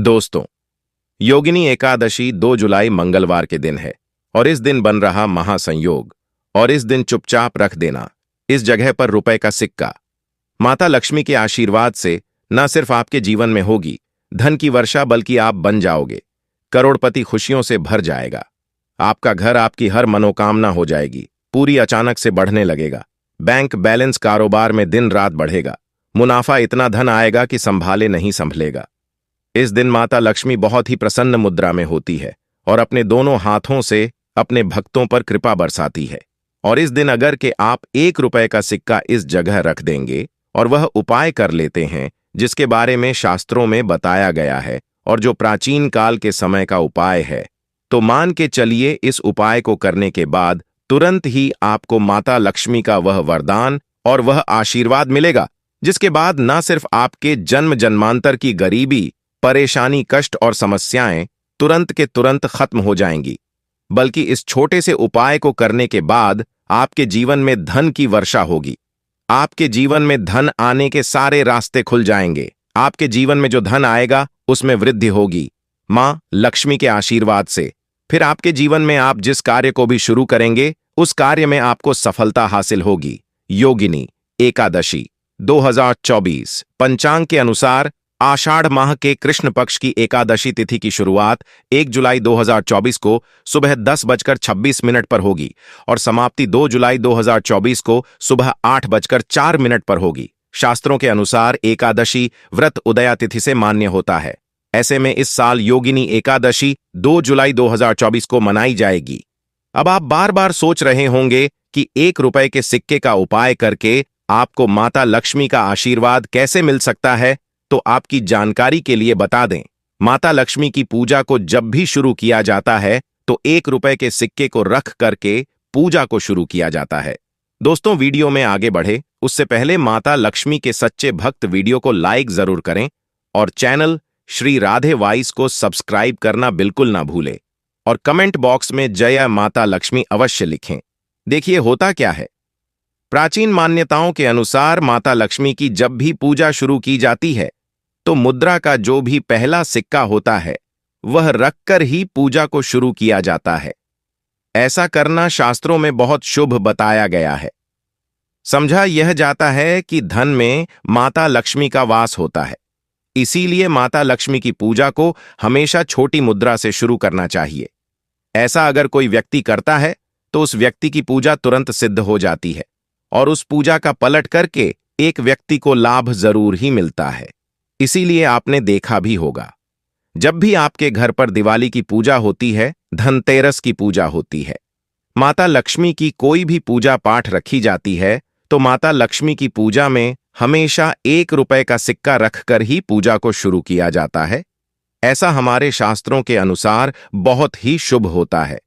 दोस्तों, योगिनी एकादशी 2 जुलाई मंगलवार के दिन है और इस दिन बन रहा महासंयोग। और इस दिन चुपचाप रख देना इस जगह पर रुपए का सिक्का माता लक्ष्मी के आशीर्वाद से न सिर्फ आपके जीवन में होगी धन की वर्षा, बल्कि आप बन जाओगे करोड़पति। खुशियों से भर जाएगा आपका घर, आपकी हर मनोकामना हो जाएगी पूरी, अचानक से बढ़ने लगेगा बैंक बैलेंस, कारोबार में दिन रात बढ़ेगा, मुनाफा इतना धन आएगा कि संभाले नहीं संभलेगा। इस दिन माता लक्ष्मी बहुत ही प्रसन्न मुद्रा में होती है और अपने दोनों हाथों से अपने भक्तों पर कृपा बरसाती है। और इस दिन अगर के आप 1 रुपए का सिक्का इस जगह रख देंगे और वह उपाय कर लेते हैं जिसके बारे में शास्त्रों में बताया गया है और जो प्राचीन काल के समय का उपाय है, तो मान के चलिए इस उपाय को करने के बाद तुरंत ही आपको माता लक्ष्मी का वह वरदान और वह आशीर्वाद मिलेगा, जिसके बाद न सिर्फ आपके जन्म जन्मांतर की गरीबी, परेशानी, कष्ट और समस्याएं तुरंत के तुरंत खत्म हो जाएंगी, बल्कि इस छोटे से उपाय को करने के बाद आपके जीवन में धन की वर्षा होगी। आपके जीवन में धन आने के सारे रास्ते खुल जाएंगे। आपके जीवन में जो धन आएगा उसमें वृद्धि होगी मां लक्ष्मी के आशीर्वाद से। फिर आपके जीवन में आप जिस कार्य को भी शुरू करेंगे उस कार्य में आपको सफलता हासिल होगी। योगिनी एकादशी 2024 पंचांग के अनुसार आषाढ़ माह के कृष्ण पक्ष की एकादशी तिथि की शुरुआत 1 जुलाई 2024 को सुबह 10:26 पर होगी और समाप्ति 2 जुलाई 2024 को सुबह 8:04 पर होगी। शास्त्रों के अनुसार एकादशी व्रत उदया तिथि से मान्य होता है। ऐसे में इस साल योगिनी एकादशी 2 जुलाई 2024 को मनाई जाएगी। अब आप बार बार सोच रहे होंगे कि 1 रुपए के सिक्के का उपाय करके आपको माता लक्ष्मी का आशीर्वाद कैसे मिल सकता है। तो आपकी जानकारी के लिए बता दें, माता लक्ष्मी की पूजा को जब भी शुरू किया जाता है तो 1 रुपए के सिक्के को रख करके पूजा को शुरू किया जाता है। दोस्तों, वीडियो में आगे बढ़े उससे पहले माता लक्ष्मी के सच्चे भक्त वीडियो को लाइक जरूर करें और चैनल श्री राधे वॉइस को सब्सक्राइब करना बिल्कुल ना भूलें और कमेंट बॉक्स में जय माता लक्ष्मी अवश्य लिखें। देखिए होता क्या है, प्राचीन मान्यताओं के अनुसार माता लक्ष्मी की जब भी पूजा शुरू की जाती है तो मुद्रा का जो भी पहला सिक्का होता है वह रखकर ही पूजा को शुरू किया जाता है। ऐसा करना शास्त्रों में बहुत शुभ बताया गया है। समझा यह जाता है कि धन में माता लक्ष्मी का वास होता है, इसीलिए माता लक्ष्मी की पूजा को हमेशा छोटी मुद्रा से शुरू करना चाहिए। ऐसा अगर कोई व्यक्ति करता है तो उस व्यक्ति की पूजा तुरंत सिद्ध हो जाती है और उस पूजा का पलट करके एक व्यक्ति को लाभ जरूर ही मिलता है। इसीलिए आपने देखा भी होगा, जब भी आपके घर पर दिवाली की पूजा होती है, धनतेरस की पूजा होती है, माता लक्ष्मी की कोई भी पूजा पाठ रखी जाती है, तो माता लक्ष्मी की पूजा में हमेशा 1 रुपए का सिक्का रखकर ही पूजा को शुरू किया जाता है। ऐसा हमारे शास्त्रों के अनुसार बहुत ही शुभ होता है।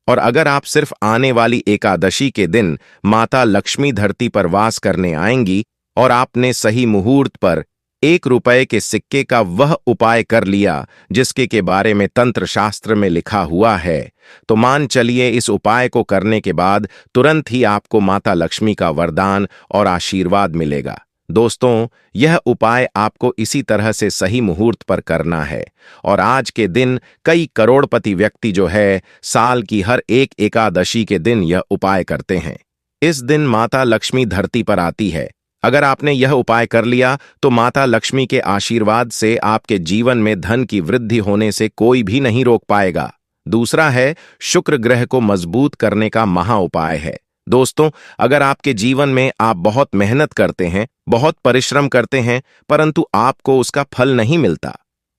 और अगर आप सिर्फ आने वाली एकादशी के दिन माता लक्ष्मी धरती पर वास करने आएंगी और आपने सही मुहूर्त पर 1 रुपए के सिक्के का वह उपाय कर लिया जिसके के बारे में तंत्र शास्त्र में लिखा हुआ है, तो मान चलिए इस उपाय को करने के बाद तुरंत ही आपको माता लक्ष्मी का वरदान और आशीर्वाद मिलेगा। दोस्तों, यह उपाय आपको इसी तरह से सही मुहूर्त पर करना है और आज के दिन कई करोड़पति व्यक्ति जो है साल की हर एक एकादशी के दिन यह उपाय करते हैं। इस दिन माता लक्ष्मी धरती पर आती है। अगर आपने यह उपाय कर लिया तो माता लक्ष्मी के आशीर्वाद से आपके जीवन में धन की वृद्धि होने से कोई भी नहीं रोक पाएगा। दूसरा है शुक्र ग्रह को मजबूत करने का महा उपाय है। दोस्तों, अगर आपके जीवन में आप बहुत मेहनत करते हैं, बहुत परिश्रम करते हैं, परंतु आपको उसका फल नहीं मिलता,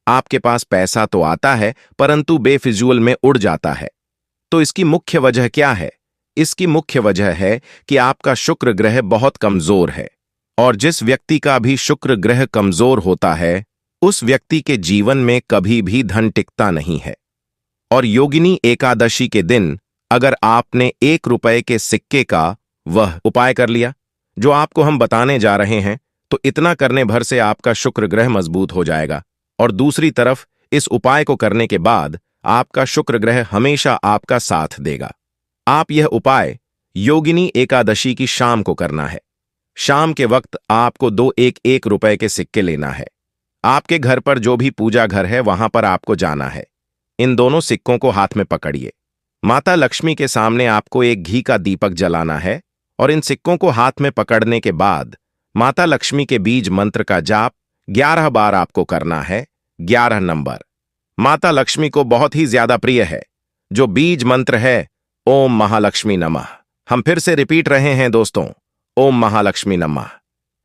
आपके पास पैसा तो आता है परंतु बेफिजूल में उड़ जाता है, तो इसकी मुख्य वजह क्या है? इसकी मुख्य वजह है कि आपका शुक्र ग्रह बहुत कमजोर है और जिस व्यक्ति का भी शुक्र ग्रह कमजोर होता है उस व्यक्ति के जीवन में कभी भी धन टिकता नहीं है। और योगिनी एकादशी के दिन अगर आपने 1 रुपए के सिक्के का वह उपाय कर लिया जो आपको हम बताने जा रहे हैं, तो इतना करने भर से आपका शुक्र ग्रह मजबूत हो जाएगा। और दूसरी तरफ इस उपाय को करने के बाद आपका शुक्र ग्रह हमेशा आपका साथ देगा। आप यह उपाय योगिनी एकादशी की शाम को करना है। शाम के वक्त आपको 2 1 रुपए के सिक्के लेना है। आपके घर पर जो भी पूजा घर है वहां पर आपको जाना है। इन दोनों सिक्कों को हाथ में पकड़िए। माता लक्ष्मी के सामने आपको एक घी का दीपक जलाना है और इन सिक्कों को हाथ में पकड़ने के बाद माता लक्ष्मी के बीज मंत्र का जाप 11 बार आपको करना है। 11 नंबर माता लक्ष्मी को बहुत ही ज्यादा प्रिय है। जो बीज मंत्र है ओम महालक्ष्मी नमः। हम फिर से रिपीट रहे हैं दोस्तों, ओम महालक्ष्मी नमः।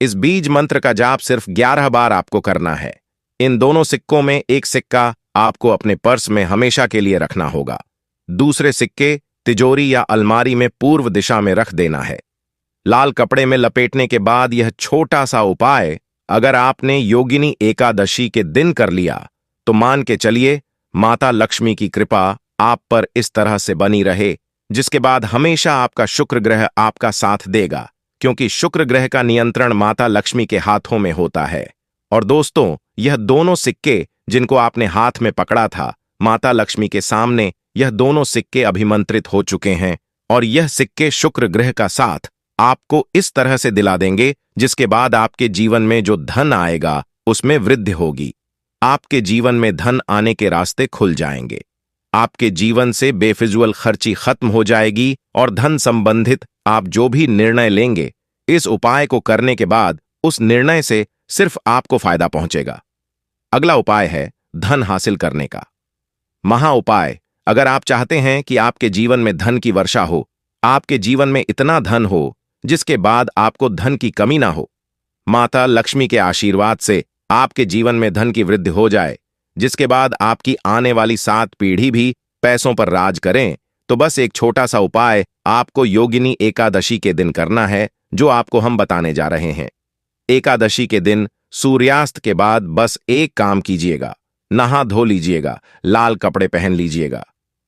इस बीज मंत्र का जाप सिर्फ 11 बार आपको करना है। इन दोनों सिक्कों में एक सिक्का आपको अपने पर्स में हमेशा के लिए रखना होगा। दूसरे सिक्के तिजोरी या अलमारी में पूर्व दिशा में रख देना है। लाल कपड़े में लपेटने के बाद यह छोटा सा उपाय अगर आपने योगिनी एकादशी के दिन कर लिया तो मान के चलिए माता लक्ष्मी की कृपा आप पर इस तरह से बनी रहे, जिसके बाद हमेशा आपका शुक्र ग्रह आपका साथ देगा, क्योंकि शुक्र ग्रह का नियंत्रण माता लक्ष्मी के हाथों में होता है। और दोस्तों, यह दोनों सिक्के जिनको आपने हाथ में पकड़ा था, माता लक्ष्मी के सामने यह दोनों सिक्के अभिमंत्रित हो चुके हैं और यह सिक्के शुक्र ग्रह का साथ आपको इस तरह से दिला देंगे, जिसके बाद आपके जीवन में जो धन आएगा उसमें वृद्धि होगी। आपके जीवन में धन आने के रास्ते खुल जाएंगे। आपके जीवन से बेफिजूल खर्ची खत्म हो जाएगी और धन संबंधित आप जो भी निर्णय लेंगे, इस उपाय को करने के बाद उस निर्णय से सिर्फ आपको फायदा पहुंचेगा। अगला उपाय है धन हासिल करने का महा उपाय। अगर आप चाहते हैं कि आपके जीवन में धन की वर्षा हो, आपके जीवन में इतना धन हो जिसके बाद आपको धन की कमी ना हो, माता लक्ष्मी के आशीर्वाद से आपके जीवन में धन की वृद्धि हो जाए, जिसके बाद आपकी आने वाली 7 पीढ़ी भी पैसों पर राज करें, तो बस एक छोटा सा उपाय आपको योगिनी एकादशी के दिन करना है, जो आपको हम बताने जा रहे हैं। एकादशी के दिन सूर्यास्त के बाद बस एक काम कीजिएगा, नहा धो लीजिएगा, लाल कपड़े पहन लीजिएगा,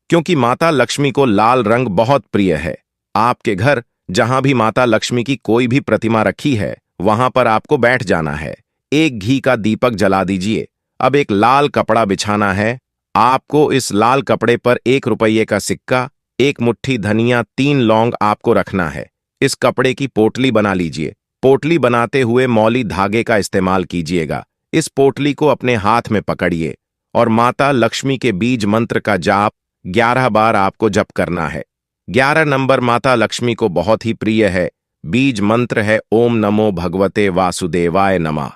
क्योंकि माता लक्ष्मी को लाल रंग बहुत प्रिय है। आपके घर जहां भी माता लक्ष्मी की कोई भी प्रतिमा रखी है वहां पर आपको बैठ जाना है। एक घी का दीपक जला दीजिए। अब एक लाल कपड़ा बिछाना है। आपको इस लाल कपड़े पर 1 रुपये का सिक्का, 1 मुट्ठी धनिया, 3 लौंग आपको रखना है। इस कपड़े की पोटली बना लीजिए। पोटली बनाते हुए मौली धागे का इस्तेमाल कीजिएगा। इस पोटली को अपने हाथ में पकड़िए और माता लक्ष्मी के बीज मंत्र का जाप 11 बार आपको जप करना है। 11 नंबर माता लक्ष्मी को बहुत ही प्रिय है। बीज मंत्र है ओम नमो भगवते वासुदेवाय नमः।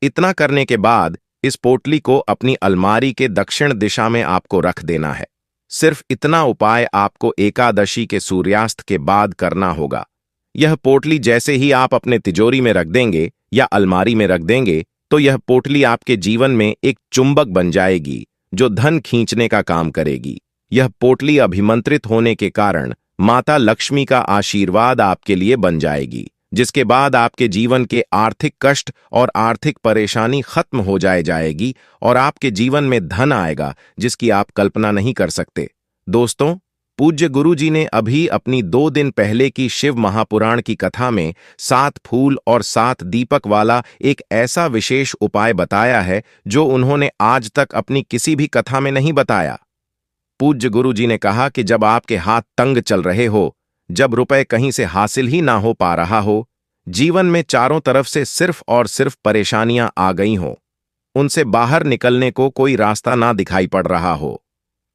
इतना करने के बाद इस पोटली को अपनी अलमारी के दक्षिण दिशा में आपको रख देना है। सिर्फ इतना उपाय आपको एकादशी के सूर्यास्त के बाद करना होगा। यह पोटली जैसे ही आप अपने तिजोरी में रख देंगे या अलमारी में रख देंगे, तो यह पोटली आपके जीवन में एक चुंबक बन जाएगी जो धन खींचने का काम करेगी। यह पोटली अभिमंत्रित होने के कारण माता लक्ष्मी का आशीर्वाद आपके लिए बन जाएगी, जिसके बाद आपके जीवन के आर्थिक कष्ट और आर्थिक परेशानी खत्म हो जाएगी और आपके जीवन में धन आएगा जिसकी आप कल्पना नहीं कर सकते। दोस्तों, पूज्य गुरु जी ने अभी अपनी 2 दिन पहले की शिव महापुराण की कथा में 7 फूल और 7 दीपक वाला एक ऐसा विशेष उपाय बताया है जो उन्होंने आज तक अपनी किसी भी कथा में नहीं बताया। पूज्य गुरु जी ने कहा कि जब आपके हाथ तंग चल रहे हो, जब रुपए कहीं से हासिल ही ना हो पा रहा हो, जीवन में चारों तरफ से सिर्फ और सिर्फ परेशानियां आ गई हो, उनसे बाहर निकलने को कोई रास्ता ना दिखाई पड़ रहा हो,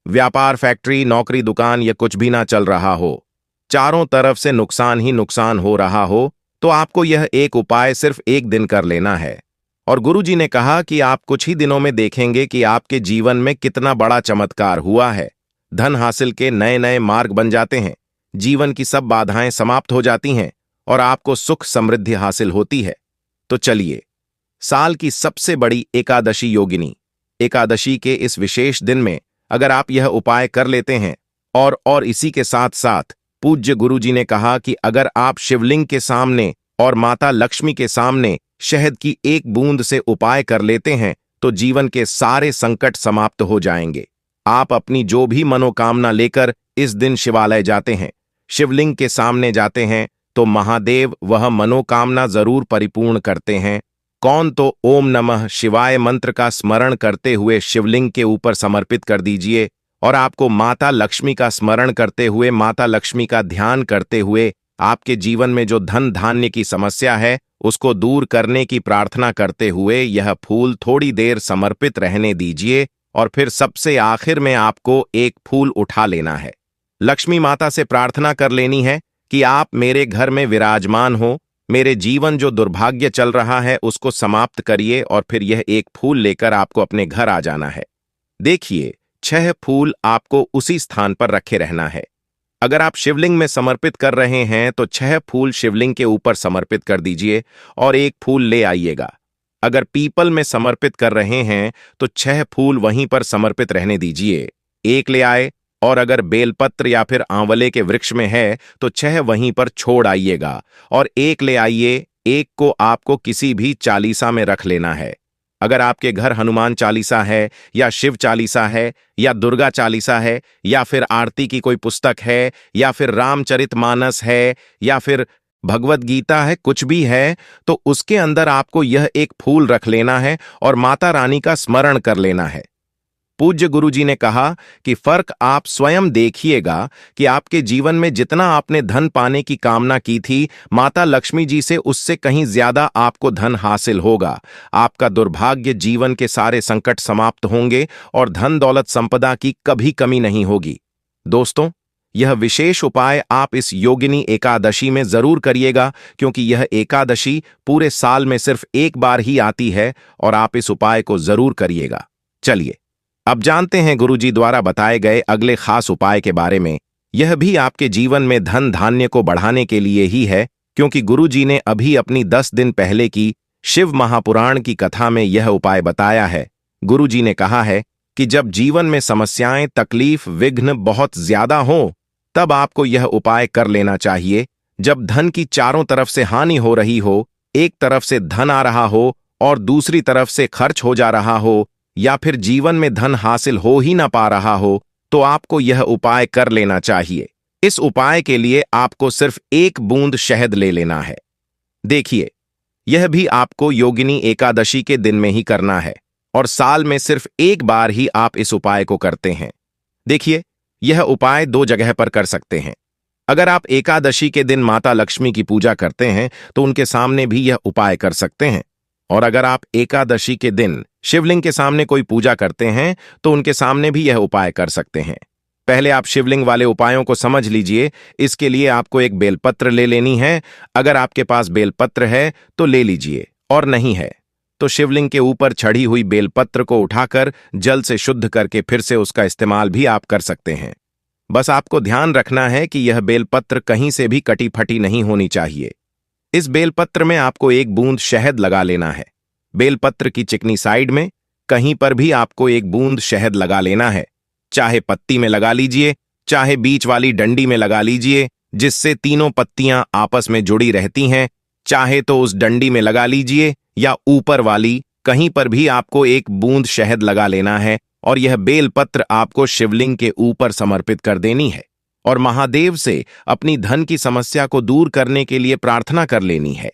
व्यापार, फैक्ट्री, नौकरी, दुकान या कुछ भी ना चल रहा हो, चारों तरफ से नुकसान ही नुकसान हो रहा हो, तो आपको यह एक उपाय सिर्फ 1 दिन कर लेना है। और गुरुजी ने कहा कि आप कुछ ही दिनों में देखेंगे कि आपके जीवन में कितना बड़ा चमत्कार हुआ है। धन हासिल के नए नए मार्ग बन जाते हैं, जीवन की सब बाधाएं समाप्त हो जाती हैं और आपको सुख समृद्धि हासिल होती है। तो चलिए, साल की सबसे बड़ी एकादशी योगिनी एकादशी के इस विशेष दिन में अगर आप यह उपाय कर लेते हैं और इसी के साथ साथ पूज्य गुरुजी ने कहा कि अगर आप शिवलिंग के सामने और माता लक्ष्मी के सामने शहद की 1 बूंद से उपाय कर लेते हैं तो जीवन के सारे संकट समाप्त हो जाएंगे। आप अपनी जो भी मनोकामना लेकर इस दिन शिवालय जाते हैं, शिवलिंग के सामने जाते हैं, तो महादेव वह मनोकामना जरूर परिपूर्ण करते हैं। कौन तो ओम नमः शिवाय मंत्र का स्मरण करते हुए शिवलिंग के ऊपर समर्पित कर दीजिए और आपको माता लक्ष्मी का स्मरण करते हुए, माता लक्ष्मी का ध्यान करते हुए आपके जीवन में जो धन धान्य की समस्या है उसको दूर करने की प्रार्थना करते हुए यह फूल थोड़ी देर समर्पित रहने दीजिए और फिर सबसे आखिर में आपको एक फूल उठा लेना है। लक्ष्मी माता से प्रार्थना कर लेनी है कि आप मेरे घर में विराजमान हो, मेरे जीवन जो दुर्भाग्य चल रहा है उसको समाप्त करिए, और फिर यह एक फूल लेकर आपको अपने घर आ जाना है। देखिए, 6 फूल आपको उसी स्थान पर रखे रहना है। अगर आप शिवलिंग में समर्पित कर रहे हैं तो 6 फूल शिवलिंग के ऊपर समर्पित कर दीजिए और एक फूल ले आइएगा। अगर पीपल में समर्पित कर रहे हैं तो 6 फूल वहीं पर समर्पित रहने दीजिए, एक ले आए। और अगर बेलपत्र या फिर आंवले के वृक्ष में है तो 6 वहीं पर छोड़ आइएगा और एक ले आइए। एक को आपको किसी भी चालीसा में रख लेना है। अगर आपके घर हनुमान चालीसा है या शिव चालीसा है या दुर्गा चालीसा है या फिर आरती की कोई पुस्तक है या फिर रामचरितमानस है या फिर भगवत गीता है, कुछ भी है, तो उसके अंदर आपको यह एक फूल रख लेना है और माता रानी का स्मरण कर लेना है। पूज्य गुरुजी ने कहा कि फर्क आप स्वयं देखिएगा कि आपके जीवन में जितना आपने धन पाने की कामना की थी, माता लक्ष्मी जी से उससे कहीं ज्यादा आपको धन हासिल होगा। आपका दुर्भाग्य जीवन के सारे संकट समाप्त होंगे और धन दौलत संपदा की कभी कमी नहीं होगी। दोस्तों, यह विशेष उपाय आप इस योगिनी एकादशी में जरूर करिएगा, क्योंकि यह एकादशी पूरे साल में सिर्फ एक बार ही आती है और आप इस उपाय को जरूर करिएगा। चलिए अब जानते हैं गुरुजी द्वारा बताए गए अगले खास उपाय के बारे में। यह भी आपके जीवन में धन धान्य को बढ़ाने के लिए ही है, क्योंकि गुरुजी ने अभी अपनी 10 दिन पहले की शिव महापुराण की कथा में यह उपाय बताया है। गुरुजी ने कहा है कि जब जीवन में समस्याएं, तकलीफ, विघ्न बहुत ज्यादा हों, तब आपको यह उपाय कर लेना चाहिए। जब धन की चारों तरफ से हानि हो रही हो, एक तरफ से धन आ रहा हो और दूसरी तरफ से खर्च हो जा रहा हो, या फिर जीवन में धन हासिल हो ही ना पा रहा हो, तो आपको यह उपाय कर लेना चाहिए। इस उपाय के लिए आपको सिर्फ 1 बूंद शहद ले लेना है। देखिए, यह भी आपको योगिनी एकादशी के दिन में ही करना है और साल में सिर्फ एक बार ही आप इस उपाय को करते हैं। देखिए, यह उपाय 2 जगह पर कर सकते हैं। अगर आप एकादशी के दिन माता लक्ष्मी की पूजा करते हैं तो उनके सामने भी यह उपाय कर सकते हैं, और अगर आप एकादशी के दिन शिवलिंग के सामने कोई पूजा करते हैं तो उनके सामने भी यह उपाय कर सकते हैं। पहले आप शिवलिंग वाले उपायों को समझ लीजिए। इसके लिए आपको एक बेलपत्र ले लेनी है। अगर आपके पास बेलपत्र है तो ले लीजिए, और नहीं है तो शिवलिंग के ऊपर चढ़ी हुई बेलपत्र को उठाकर जल से शुद्ध करके फिर से उसका इस्तेमाल भी आप कर सकते हैं। बस आपको ध्यान रखना है कि यह बेलपत्र कहीं से भी कटी फटी नहीं होनी चाहिए। इस बेलपत्र में आपको 1 बूंद शहद लगा लेना है। बेलपत्र की चिकनी साइड में कहीं पर भी आपको 1 बूंद शहद लगा लेना है। चाहे पत्ती में लगा लीजिए, चाहे बीच वाली डंडी में लगा लीजिए जिससे तीनों पत्तियां आपस में जुड़ी रहती हैं, चाहे तो उस डंडी में लगा लीजिए या ऊपर वाली, कहीं पर भी आपको 1 बूंद शहद लगा लेना है और यह बेलपत्र आपको शिवलिंग के ऊपर समर्पित कर देनी है और महादेव से अपनी धन की समस्या को दूर करने के लिए प्रार्थना कर लेनी है।